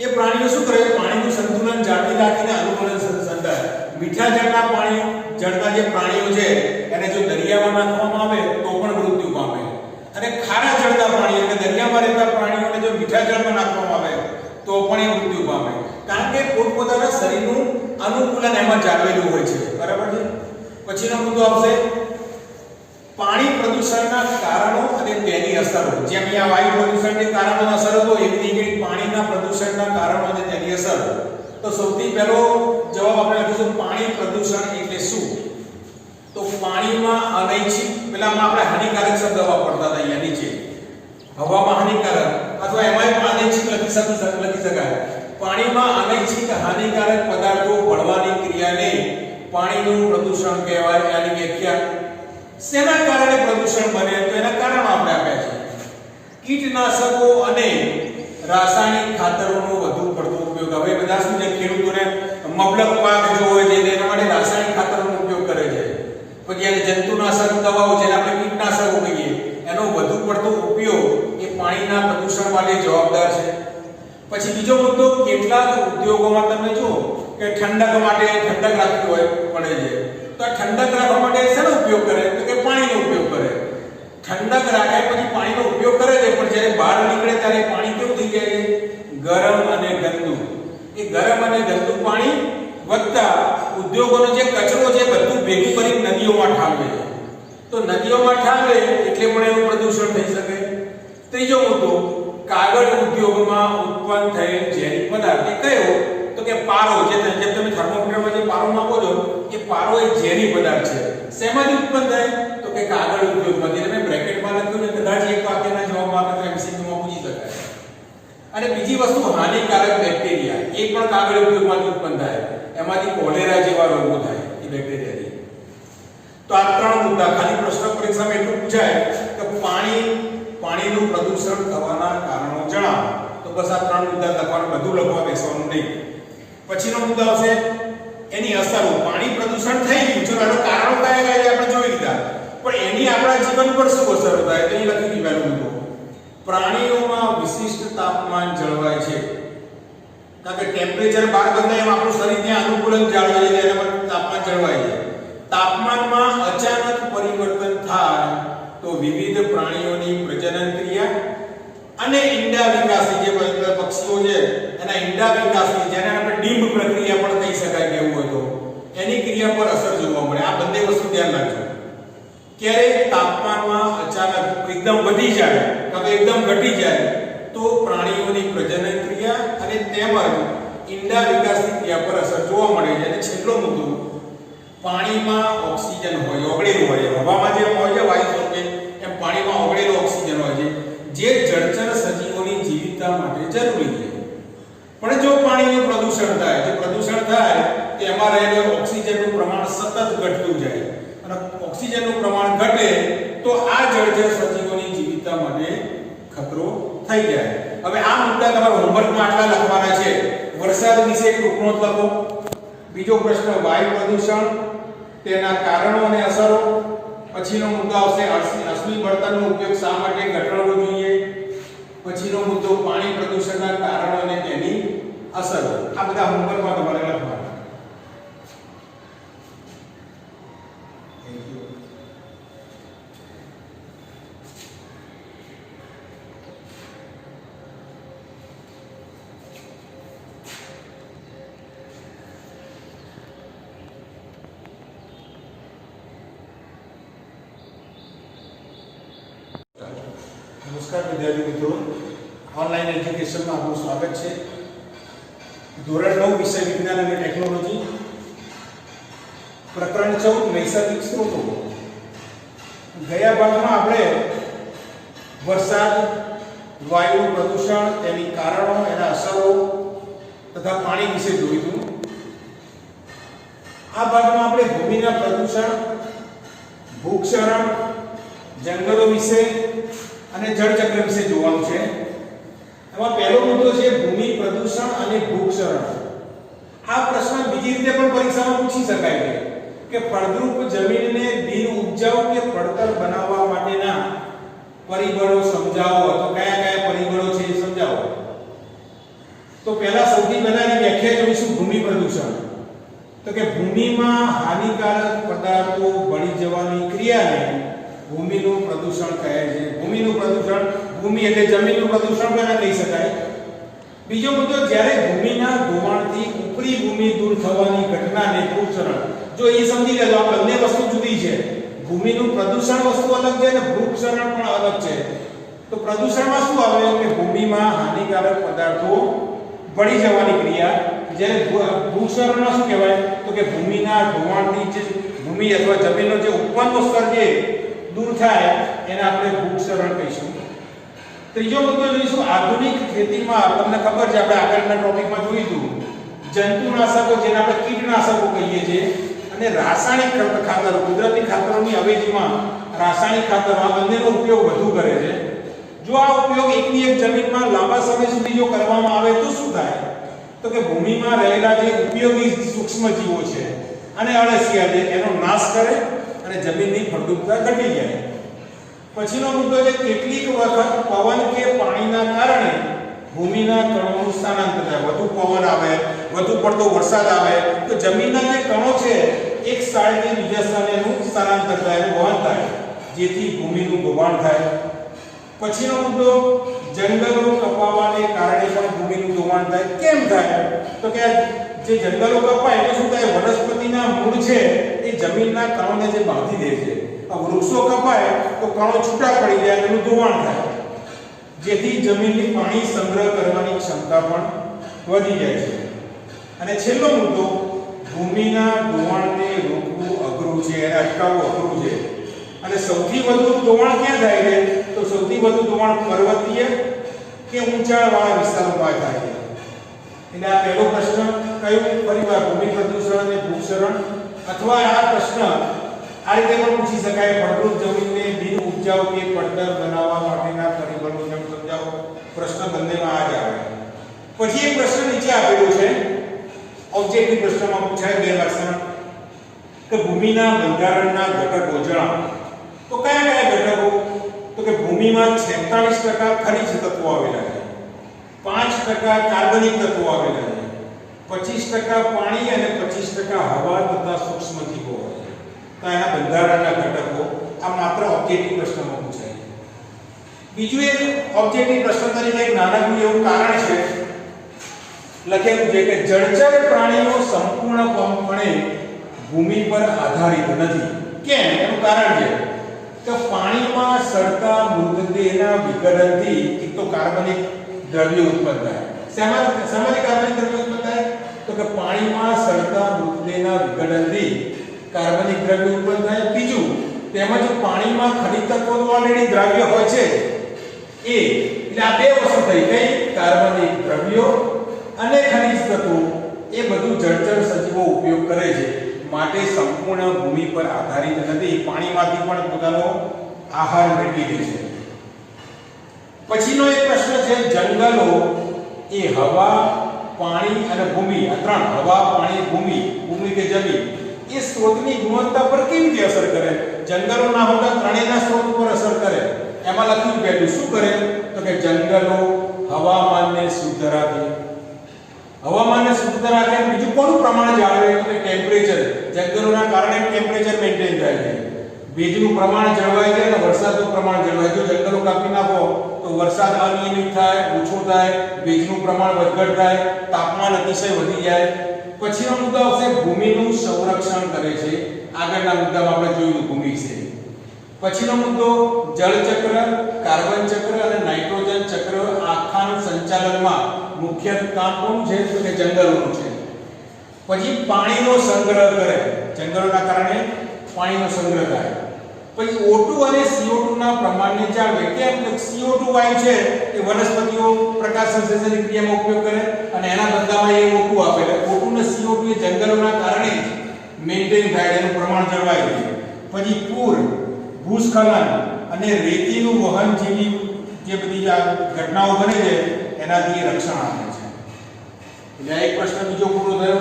એ પ્રાણીઓ શું કરે, પાણીનું સંતુલન જાળવી રાખીને અનુકૂલન સંધાય. મીઠા જળના પાણીઓ, જળના જે પ્રાણીઓ છે એને જો દરિયામાં નાખવામાં આવે તો પણ મૃત્યુ પામે, અને ખારા જળના પ્રાણીઓ એટલે દરિયામાં રહેતા પ્રાણીઓને જો મીઠા જળમાં નાખવામાં આવે તો પણ એ મૃત્યુ પામે, કારણ કે પોતપોતાના શરીરનું અનુકૂલન એમાં જાળવેલું હોય છે. બરાબર છે. પછીનો મુદ્દો આવશે પાણી પ્રદૂષણના કારણો અને તેની અસરો. જેમ અહીંયા વાયુ પ્રદૂષણને કારણો અસરો તો એવી રીતે પાણીના પ્રદૂષણના કારણો અને તેની અસર. તો સૌથી પહેલો જવાબ આપણે લખીશું પાણી પ્રદૂષણ એટલે શું? તો પાણીમાં અનૈચ્છિક, પેલામાં આપણે હાનિકારક શબ્દ વાપરતા હતા અહીંયા નીચે, હવામાં હાનિકારક અથવા એમાંય અનૈચ્છિક લખી શકાય. પાણીમાં અનૈચ્છિક હાનિકારક પદાર્થો ભળવાની ક્રિયાને પાણીનું પ્રદૂષણ કહેવાય. આની વ્યાખ્યા શેના કારણે પ્રદૂષણ બને તો એના કારણો આપણે આપ્યા છે. કીટનાશકો અને રાસાયણિક ખાતરોનો વધુ પડતો ઉપયોગ. હવે બધા શું છે, ખેડૂતોને મબલક પાક જો હોય છે તેના માટે રાસાયણિક ખાતરોનો ઉપયોગ કરે છે. પછી આ જંતુનાશક દવાઓ જેને આપણે કીટનાશકો કહીએ એનો વધુ પડતો ઉપયોગ એ પાણીના પ્રદૂષણ માટે જવાબદાર છે. પછી બીજો મુદ્દો, કેટલાક ઉદ્યોગોમાં તમે જો કે ઠંડક માટે ઠંડક રાખવી હોય પડે છે, તો આ ઠંડક રાખવા માટે શેનો ઉપયોગ કરે તો કે પાણીનો ઉપયોગ કરે. ઠંડક રાખે પછી પાણીનો ઉપયોગ કરે છે, પણ જ્યારે બહાર નીકળે ત્યારે પાણી કેવું થઈ જાય છે, ગરમ અને ગંદુ. એ ગરમ અને ગંદુ પાણી વત્તા ઉદ્યોગોનો જે કચરો છે બધું ભેગું કરી નદીઓમાં ઠાલવે છે. તો નદીઓમાં ઠાલવે એટલે પણ એનું પ્રદૂષણ થઈ શકે. ત્રીજો મુદ્દો, કાગળ ઉદ્યોગમાં ઉત્પન્ન થયેલ ઝેરી પદાર્થ એ કયો તો કે પારો. જેમ તમે થર્મોમીટરમાં જે પારો માપો છો એ પારો એક ઝેરી પદાર્થ છે. શેમાંથી ઉત્પન્ન થાય તો કે કાગળ ઉદ્યોગમાંથી. તમે બ્રેકેટમાં લખ્યું ને કદાચ એક વાક્યના જવાબમાં આપણે MCQમાં પૂછી શકાય. અને બીજી વસ્તુ, હાનિકારક બેક્ટેરિયા એ પણ કાગળ ઉદ્યોગમાંથી ઉત્પન્ન થાય. એમાંથી કોલેરા જેવા રોગો થાય એ બેક્ટેરિયાથી. તો આ ત્રણ મુદ્દા ખાલી પ્રશ્ન પરીક્ષામાં એટલું પૂછાય કે પાણીનું પ્રદૂષણ થવાના કારણો જણાવો. તો બસ આ ત્રણ મુદ્દા લખવાનું, બધું લખવા બેસવાનું નહીં. પછીનો મુદ્દો આવશે એની અસરો. પાણી પ્રદૂષણ થઈ ગયું, ચલો એના કારણો કયા કયા આપણે જોઈ લીધા, પણ એની આપણા જીવન પર શું અસર થાય તો એ લખી દીધેલું મુદ્દો. પ્રાણીઓમાં વિશિષ્ટ તાપમાન જળવાય છે, કારણ કે ટેમ્પરેચર બહાર બદલાય એમ આપણું શરીર ત્યાં અનુકૂલન જાળવે છે, એના પર તાપમાન જળવાય છે. તાપમાનમાં અચાનક પરિવર્તન થાય તો વિવિધ પ્રાણીઓની પ્રજનન ક્રિયા અને ઈંડા વિકાસની, જે પક્ષીઓ છે એના ઈંડા વિકાસની, જેને આપણે ડીમ્બ પ્રક્રિયા પણ કહી શકાય કેવું હોય તો, એની ક્રિયા પર અસર જોવા મળે. આ બંને વસ્તુ ધ્યાન રાખજો. ક્યારે તાપમાનમાં અચાનક એકદમ વધી જાય કાં તો એકદમ ઘટી જાય તો પ્રાણીઓની પ્રજનન ક્રિયા અને તેમજ ઈંડા વિકાસની ક્રિયા પર અસર જોવા મળે છે. અને છેલ્લો મુદ્દો, પાણીમાં ઓક્સિજન હોય, ઓગળેલું હોય, હવામાં જેમ હોય છે વાયુ સ્વરૂપે એમ પાણીમાં ઓગળેલો ઓક્સિજન હોય છે, જે જળચર સજીવોની જીવિતતા માટે જરૂરી છે. પણ જો પાણીનું પ્રદૂષણ થાય, જે પ્રદૂષણ થાય તેમાં રહેલું ઓક્સિજનનું પ્રમાણ સતત ઘટતું જાય, અને ઓક્સિજનનું પ્રમાણ ઘટે તો આ જળચર સજીવોની જીવિતતા માટે ખતરો થઈ જાય. હવે આ મુદ્દા તમારા હોમવર્કમાં આટલા લખવાના છે. વરસાદ વિશે એક ટૂંકનો લખો. બીજો પ્રશ્ન, વાયુ પ્રદૂષણ, તેના કારણો અને અસરો. પછીનો મુદ્દો આવશે અશ્મિ બળતણનો ઉપયોગ શા માટે ઘટાડવો જોઈએ. પછીનો મુદ્દો, પાણી પ્રદૂષણના કારણો અને તેની અસરો. આ બધા હોમવર્કમાં તમારે લખવાના. નમસ્કાર વિદ્યાર્થી મિત્રો, ઓનલાઈન એજ્યુકેશનમાં આપનું સ્વાગત છે. ધોરણ 9 વિષય વિજ્ઞાન અને ટેકનોલોજી, પ્રકરણ 14 નૈસર્ગિક સ્ત્રોતો. ગયા ભાગમાં આપણે વરસાદ, વાયુ પ્રદૂષણ, તેની કારણો, એના અસરો તથા પાણી વિશે જોયું. આ ભાગમાં આપણે ભૂમિના પ્રદૂષણ, ભૂક્ષરણ, જંગલો વિશે અને જળચક્ર વિશે જોવાનું છે. એમાં પહેલો મુદ્દો છે ભૂમિ પ્રદૂષણ અને ભૂક્ષરણ. આ પ્રશ્ન બીજી રીતે પણ પરીક્ષામાં પૂછી શકાય છે કે ફળદ્રુપ જમીનને બિન ઉપજાઉ કે પડતર બનાવવા માટેના પરિબળો સમજાવો. તો કયા કયા પરિબળો છે એ સમજાવો. તો પહેલા સૌથી પહેલાની વ્યાખ્યા જોઈશું ભૂમિ પ્રદૂષણ. તો કે ભૂમિમાં હાનિકારક પદાર્થો ભળી જવાની ક્રિયાને ભૂમિનું પ્રદૂષણ કહે છે. ભૂમિનું પ્રદૂષણ, ભૂમિ એટલે જમીનનું પ્રદૂષણ પણ કહી શકાય. બીજો મુદ્દો, જ્યારે ભૂમિના ધોવાણથી ઉપરી ભૂમિ દૂર થવાની ઘટનાને ભૂક્ષરણ. જો એ સમજી લેજો, આ બંને વસ્તુ જુદી છે. ભૂમિનું પ્રદૂષણ વસ્તુ અલગ છે અને ભૂક્ષરણ પણ અલગ છે. તો પ્રદૂષણમાં શું આવે કે ભૂમિમાં હાનિકારક પદાર્થો ભળી જવાની ક્રિયા. જ્યારે ભૂક્ષરણમાં શું કહેવાય તો કે ભૂમિના ધોવાણથી જે ભૂમિ અથવા જમીનનો જે ઉપરનો સ્તર જે દૂર થાય એને આપણે ભૂક્ષરણ કહીશું. ત્રીજો મુદ્દો જોઈશું આધુનિક ખેતીમાં. તમને ખબર છે, આપણે આગળના ટોપિકમાં જોઈશું જંતુનાશકો, જેને આપણે કીટનાશકો કહીએ છીએ, અને રાસાયણિક ખાતરો, કુદરતી ખાતરોની અવેજીમાં રાસાયણિક ખાતરો, આ બંનેનો ઉપયોગ વધુ કરે છે. જો આ ઉપયોગ એકની એક જમીનમાં લાંબા સમય સુધી જો કરવામાં આવે તો શું થાય તો કે ભૂમિમાં રહેલા જે ઉપયોગી સૂક્ષ્મજીવો છે અને અળસિયા છે એનો નાશ કરે અને જમીનની ફળદ્રુપતા ઘટી જાય. પછીનો મુદ્દો છે કેટલીક વખત પવન કે પાણીના કારણે ભૂમિના કણોનું સ્થાનાંતર થાય. વધુ પવન આવે, વધુ પડતો વરસાદ આવે તો જમીનના જે કણો છે એક સ્થળેથી બીજા સ્થળે એનું સ્થાનાંતર થાય, એનું વહન થાય, જેથી ભૂમિનું ધોવાણ થાય. પછીનો મુદ્દો, જંગલો કપાવાને કારણે પણ ભૂમિનું ધોવાણ થાય. કેમ થાય તો કે જે જંગલો કપાય એટલે શું થાય, વનસ્પતિના મૂળ છે એ જમીનના કણોને જે બાંધી દે છે. આ વૃક્ષો કપાય તો કણો છૂટા પડી જાય, એનું ધોવાણ થાય, જેથી જમીનની પાણી સંગ્રહ કરવાની ક્ષમતા પણ વધી જાય છે. અને છેલ્લો મુદ્દો, ભૂમિના ધોવાણને રોકવું અઘરું છે, એને અટકાવવું અઘરું છે. અને સૌથી વધુ ધોવાણ ક્યાં થાય છે તો સૌથી વધુ ધોવાણ પર્વતીય કે ઊંચાણવાળા વિસ્તારોમાં થાય છે. એટલે આ પહેલો પ્રશ્ન કયો, ફરીવાર ભૂમિ પ્રદૂષણ અને ભૂક્ષરણ. અથવા આ પ્રશ્ન આ રીતે પણ પૂછી શકાય, ફળદ્રુપ જમીનને બિન ઉપજાઉ કે પડતર બનાવવા માટેના પરિબળો જેમ સમજાવો. પ્રશ્ન બંનેમાં આ જ આવે. પછી એક પ્રશ્ન નીચે આપેલો છે, ઓબ્જેક્ટિવ પ્રશ્નમાં પૂછાય 2 માર્ક્સમાં, કે ભૂમિના બંધારણના ઘટકો જણાવો. તો કયા કયા ઘટકો તો કે ભૂમિમાં 46% ખનિજ તત્વો આવેલા છે, 5% કાર્બનિક તત્વો આવેલા છે, 25% પાણી અને 25% હવા તથા સૂક્ષ્મજીવો છે. તો એના બંધારણના ઘટકો. આ માત્ર ઓબ્જેક્ટિવ પ્રશ્નમાં પૂછાય. બીજું એક ઓબ્જેક્ટિવ પ્રશ્ન તરીકે એક નાનકડું એવું કારણ છે, લખેલું છે કે જળચર પ્રાણીઓ સંપૂર્ણપણે ભૂમિ પર આધારિત નથી. કેમ? એનું કારણ છે કે પાણીમાં સડતા મૃતદેહના વિઘટનથી એક તો કાર્બનિક દ્રવ્યો ઉત્પન્ન થાય. શેમાંથી કાર્બનિક દ્રવ્યો ઉત્પન્ન થાય તો કે પાણીમાં સડતા મૃતદેહના વિઘટનથી કાર્બનિક દ્રવ્યો ઉત્પન્ન થાય. બીજું, તેમજ પાણીમાં ખનિજ તત્વો ઓલરેડી દ્રવ્ય હોય છે એ, એટલે આ 2 વસ્તુ થઈ ગઈ, કાર્બનિક દ્રવ્યો અને ખનિજ તત્વો. એ બધું જળચર સજીવો ઉપયોગ કરે છે, માટે સંપૂર્ણ ભૂમિ પર આધારિત નથી, પાણીમાંથી પણ પોતાનો આહાર મેળવી લે છે. પછીનો એક પ્રશ્ન છે, જંગલો એ હવા, પાણી અને ભૂમિ, આ 3, હવા, પાણી, ભૂમિ કે જમીન, એ સ્ત્રોતની ગુણવત્તા પર કેવી રીતે અસર કરે? જંગલો ના હોતા ત્રણેયના સ્ત્રોત પર અસર કરે. એમાં લખ્યું પહેલું શું કરે તો કે જંગલો હવામાનને શુદ્ધ રાખે. હવામાનને શુદ્ધ રાખે. બીજું કોનું પ્રમાણ જાળવે તો કે ટેમ્પરેચર. જંગલોના કારણે ટેમ્પરેચર મેન્ટેન થાય છે. ભેજનું પ્રમાણ જળવાય છે અને વરસાદનું પ્રમાણ જળવાય. જો જંગલો કાપી નાખો તો વરસાદ અનિયમિત થાય, ઓછો થાય, ભેજનું પ્રમાણ વધઘટ થાય, તાપમાન અતિશય વધી જાય. પછીનો મુદ્દો આવશે ભૂમિનું સંરક્ષણ કરે છે. આગળના મુદ્દામાં આપણે જોયું ભૂમિ છે. પછીનો મુદ્દો જળચક્ર, કાર્બન ચક્ર અને નાઇટ્રોજન ચક્ર આખાનું સંચાલનમાં મુખ્ય કામ કોનું છે તો કે જંગલોનું છે. પછી પાણીનો સંગ્રહ કરે. જંગલોના કારણે પાણીનો સંગ્રહ થાય. પછી O2 અને CO2 ના પ્રમાણને જાળવે. કેમ? CO2 વાયુ છે એ વનસ્પતિઓ પ્રકાશ સંશ્લેષણની ક્રિયામાં ઉપયોગ કરે અને એના બદલામાં એ O2 આપે. એટલે O2 અને CO2 એ જંગલોના કારણે મેન્ટેન થાય, એનું પ્રમાણ જળવાય છે. પછી પૂર, ભૂસ્ખલન અને રેતીનું વહન જેવી જે બધી આ ઘટનાઓ બને છે એનાથી રક્ષણ આપે છે. એટલે આ એક પ્રશ્ન બીજો પૂરો થયો.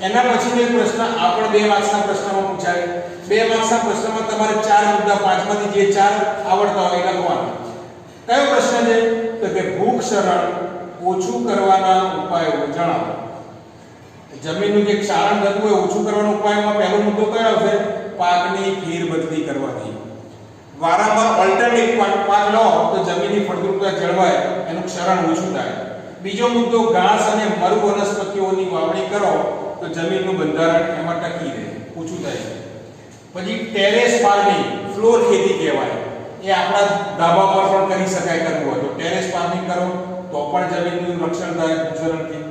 એના પછીનો એક પ્રશ્ન આ પણ 2 માર્ક્સના પ્રશ્નમાં પૂછાય. 2 માર્ક્સના પ્રશ્નમાં તમારે 4 મુદ્દા 5 માંથી જે 4 આવડતા હોય એ લખવાના. કયો પ્રશ્ન છે? તો કે ભૂખ ક્ષરણ ઓછું કરવાના ઉપાયો જણાવો. જમીનનું જે ક્ષારણ થતું હોય ઓછું કરવાના ઉપાયમાં પહેલો મુદ્દો કયો આવશે? પાકની ફેરબદલી કરવાથી. વારંવાર ઓલ્ટરનેટ પાક લો તો જમીનની ફળદ્રુપતા જળવાય, એનું ક્ષરણ ઓછું થાય. બીજો મુદ્દો ઘાસ અને મરુ વનસ્પતિઓની વાવણી કરો તો જમીનનું બંધારણ એમાં ટકી રહે, ઓછું થાય. પછી ટેરેસ ફાર્મિંગ, ફ્લોર ખેતી કહેવાય. એ આપણા ધાબા પર પણ કરી શકાય કરવું હોય તો ટેરેસ ફાર્મિંગ કરો તો પણ જમીનનું રક્ષણ થાય ભૂક્ષરણથી.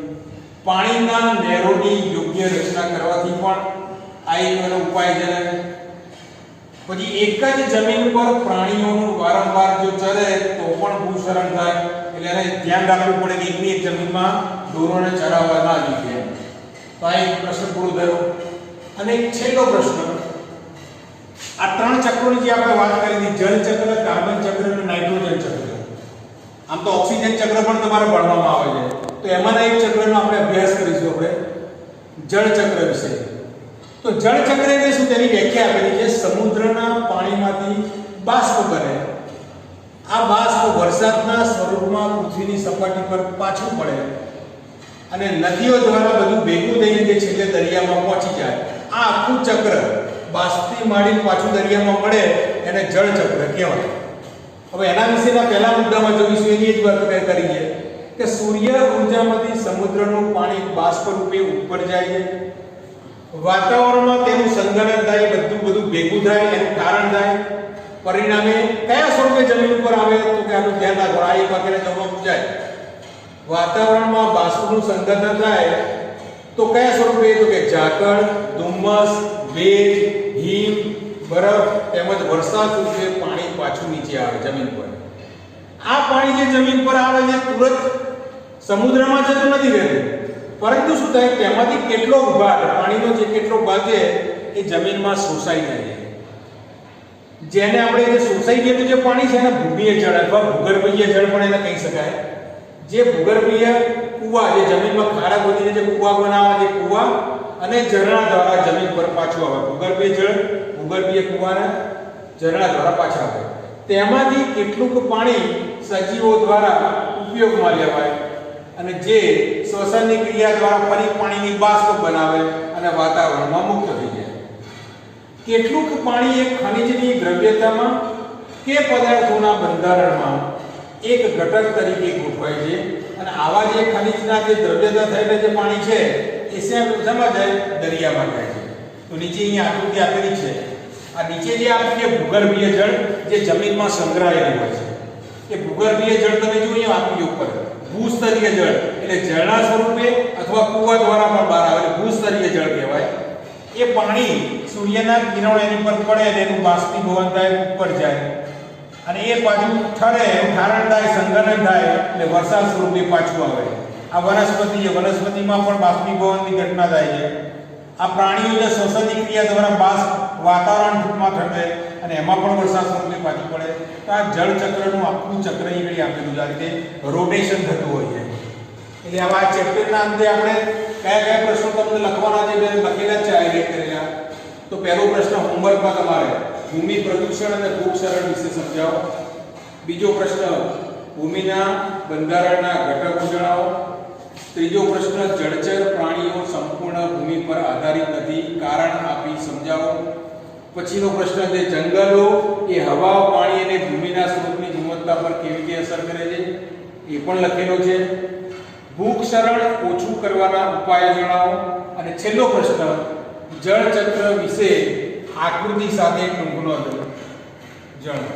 પાણીના નહેરોની યોગ્ય રચના કરવાથી પણ આ એક ઉપાય છે. પછી એક જ જમીન પર પ્રાણીઓનું વારંવાર જો ચરે તો પણ ભૂક્ષરણ થાય. એટલે એને ધ્યાન રાખવું પડે કે એકની એક જમીનમાં ઢોરોને ચરાવવા ના જોઈએ. તો આ એક પ્રશ્ન પૂરો થયો. અને એક છેલ્લો પ્રશ્ન, આ 3 ચક્રોની જે આપણે વાત કરી હતી, જળ ચક્ર, કાર્બન ચક્ર અને નાઇટ્રોજન ચક્ર. આમ તો ઓક્સિજન ચક્ર પણ તમારે ભણવામાં આવે છે. તો એમાંના એક ચક્રનો આપણે અભ્યાસ કરીશું આપણે જળ ચક્ર વિશે. તો જળ ચક્ર એટલે શું, તેની વ્યાખ્યા આપેલી છે. સમુદ્રના પાણીમાંથી બાષ્પ બને. આ બાષ્પ વરસાદના સ્વરૂપમાં પૃથ્વીની સપાટી પર પાછું પડે અને નદીઓ દ્વારા બધું ભેગું થઈને છેલ્લે દરિયામાં પહોંચી જાય. આ આખું ચક્ર બાષ્પથી માંડીને પાછું દરિયામાં મળે એને જળ ચક્ર કહેવાય. હવે એના વિશેના પહેલા મુદ્દામાં જોઈશું એની જ વાત કરીએ કે સૂર્ય ઊર્જામાંથી સમુદ્રનું પાણી બાષ્પ રૂપે ઉપર જાય છે. વાતાવરણમાં તેનું સંઘનન થાય, બધું ભેગું થાય, એનું કારણ થાય. પરિણામે કયા સ્વરૂપે જમીન ઉપર આવે તો કે આનું ધ્યાન રાખો. આ એક વાક્યને જવાબ પૂછાય. વાતાવરણમાં બાષ્પનું સંઘનન થાય તો કયા સ્વરૂપે? તો કે ઝાકળ, ધુમ્મસ, ભેજ, હિમ, બરફ તેમજ વરસાદ સ્વરૂપે પાણી પાછું નીચે આવે જમીન પર. આ પાણી જે જમીન પર આવે છે તુરંત સમુદ્રમાં જતું નથી રહેતું, પરંતુ શું થાય, તેમાંથી કેટલો ભાગ, પાણીનો જે કેટલો ભાગ છે એ જમીનમાં શોષાઈ જાય છે. જેને આપણે જે શોષાઈ ગયેલું જે પાણી છે એને ભૂગર્ભીય જળ અથવા ભૂગર્ભીય જળ પણ એને કહી શકાય. જે ભૂગર્ભીય કુવા, જે જમીનમાં ખાડા ખોદીને જે કુવા બનાવે છે, કુવા અને ઝરણા દ્વારા જમીન પર પાછું આવે. ભૂગર્ભીય જળ ભૂગર્ભીય કુવાના ઝરણા દ્વારા પાછા આવે. તેમાંથી કેટલુંક પાણી સજીવો દ્વારા ઉપયોગમાં લેવાય અને જે શ્વસનની ક્રિયા દ્વારા ફરી પાણીની બાષ્પ બનાવે અને વાતાવરણમાં મુક્ત થઈ જાય. કેટલુંક પાણી એક ખનિજની દ્રવ્યતામાં કે પદાર્થોના બંધારણમાં એક ઘટક તરીકે ગોઠવાય છે અને આવા જે ખનિજના જે દ્રવ્યતા થયેલા જે પાણી છે એ શેમાં જાય? દરિયામાં જાય છે. તો નીચે અહીં આકૃતિ આપેલી છે. આ નીચે જે આપેલી છે ભૂગર્ભીય જળ જે જમીનમાં સંગ્રહાયેલું હોય છે. એ ભૂગર્ભીય જળ તમે જોઈએ આકૃતિ ઉપર ભૂસ્તરીય જળ એટલે જળના સ્વરૂપે અથવા કુવા દ્વારા પણ બહાર આવે ભૂસ્તરીય જળ કહેવાય. એ પાણી સૂર્યના કિરણો એની પર પડે અને એનું બાષ્પીભવન થાય, ઉપર જાય અને એ પાછું ઠરે, ઠારણ થાય, સંઘનન થાય એટલે વરસાદ સ્વરૂપે પાછું આવે. આ વનસ્પતિમાં પણ બાષ્પીભવનની ઘટના થાય છે. આ પ્રાણીઓ જે શ્વસનની ક્રિયા દ્વારા બાષ્પ વાતાવરણમાં થશે અને એમાં પણ વરસાદ સ્વરૂપે પાછું પડે. તો આ જળ ચક્રનું આખું ચક્ર અહીં આપેલું છે. આ રીતે રોટેશન થતું હોય છે. એટલે આવા ચેપ્ટરના અંતે આપણે કયા પ્રશ્નો તમને લખવાના છે લખેલા છે હાઇલાઇટ કરેલા. તો પહેલો પ્રશ્ન હોમવર્કમાં તમારે ભૂમિ પ્રદૂષણ અને ભૂક્ષરણ વિશે સમજાવો. બીજો પ્રશ્ન ભૂમિના બંધારણના ઘટકો જણાવો. ત્રીજો પ્રશ્ન જળચર પ્રાણીઓ સંપૂર્ણ ભૂમિ પર આધારિત નથી, કારણ આપી સમજાવો. પછીનો પ્રશ્ન છે જંગલો એ હવા, પાણી અને ભૂમિના સ્વરૂપની ગુણવત્તા પર કેવી રીતે અસર કરે છે, એ પણ લખેલો છે. ભૂક્ષરણ ઓછું કરવાના ઉપાયો જણાવો. અને છેલ્લો પ્રશ્ન જળ ચક્ર વિશે આકૃતિ સાથે ટૂંકનો જણાવો.